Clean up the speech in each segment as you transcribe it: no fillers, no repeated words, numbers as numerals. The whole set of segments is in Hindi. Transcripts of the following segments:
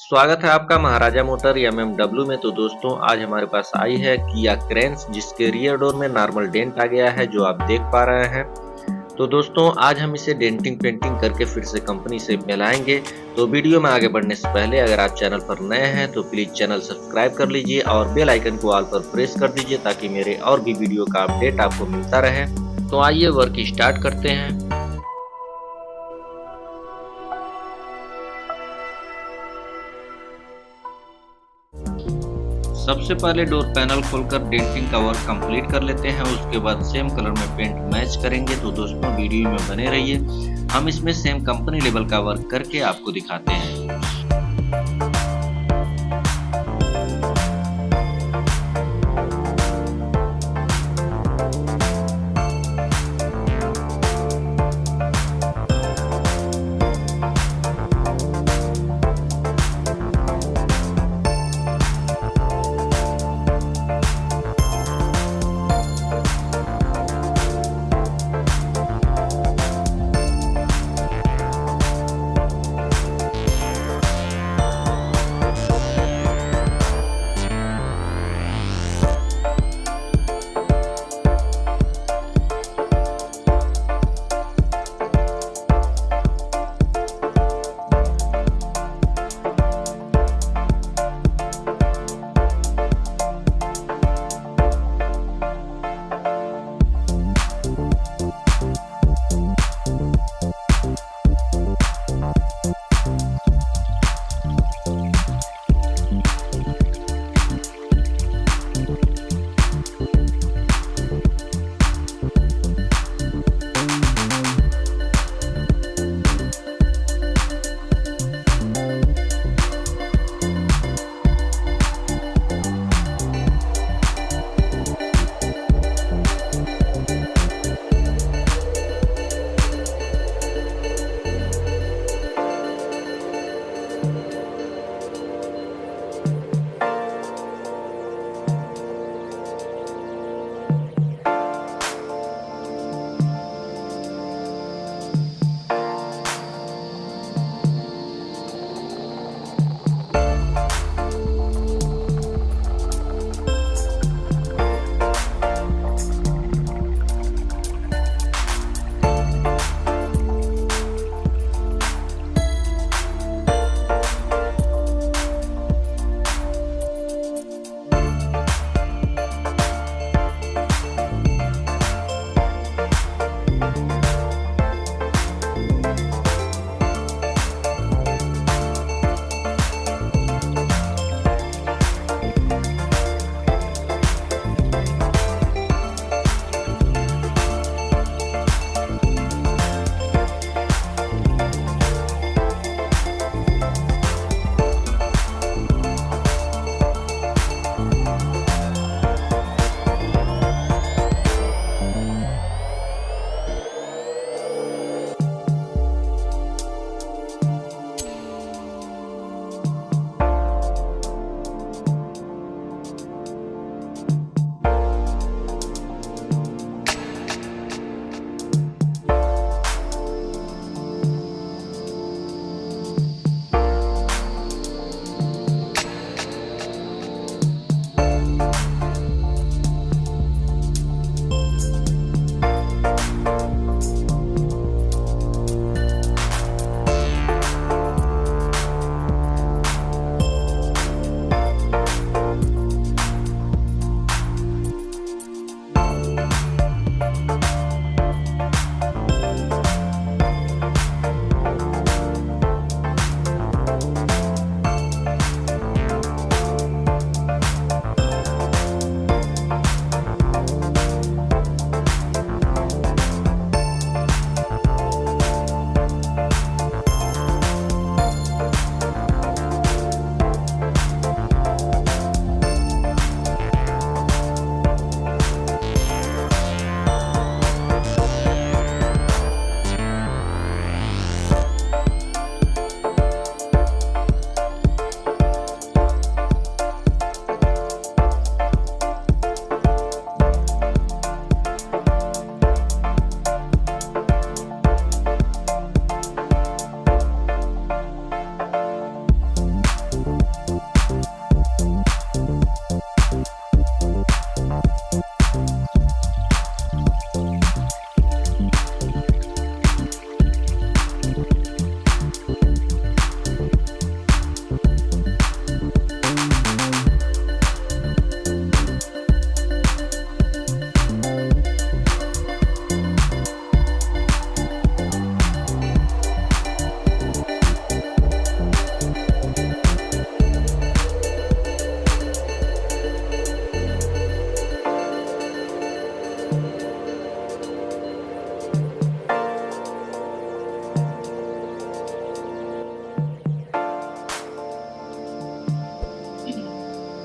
स्वागत है आपका महाराजा मोटर एमएमडब्ल्यू में। तो दोस्तों आज हमारे पास आई है किया क्रेंस, जिसके रियर डोर में नॉर्मल डेंट आ गया है जो आप देख पा रहे हैं। तो दोस्तों आज हम इसे डेंटिंग पेंटिंग करके फिर से कंपनी से मिलाएंगे। तो वीडियो में आगे बढ़ने से पहले अगर आप चैनल पर नए हैं तो प्लीज चैनल सब्सक्राइब कर लीजिए और बेल आइकन को ऑल पर प्रेस कर दीजिए ताकि मेरे और भी वीडियो का अपडेट आपको मिलता रहे। तो आइए वर्क स्टार्ट करते हैं। सबसे पहले डोर पैनल खोलकर डेंटिंग का वर्क कंप्लीट कर लेते हैं। उसके बाद सेम कलर में पेंट मैच करेंगे। तो दोस्तों वीडियो में बने रहिए, हम इसमें सेम कंपनी लेवल का वर्क करके आपको दिखाते हैं।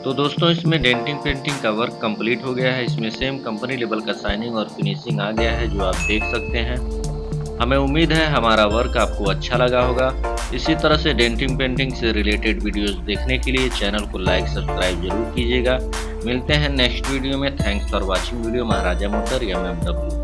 तो दोस्तों इसमें डेंटिंग पेंटिंग का वर्क कंप्लीट हो गया है। इसमें सेम कंपनी लेवल का शाइनिंग और फिनिशिंग आ गया है, जो आप देख सकते हैं। हमें उम्मीद है हमारा वर्क आपको अच्छा लगा होगा। इसी तरह से डेंटिंग पेंटिंग से रिलेटेड वीडियोस देखने के लिए चैनल को लाइक सब्सक्राइब जरूर कीजिएगा। मिलते हैं नेक्स्ट वीडियो में। Thanks for watching video Maharaja motor MM W।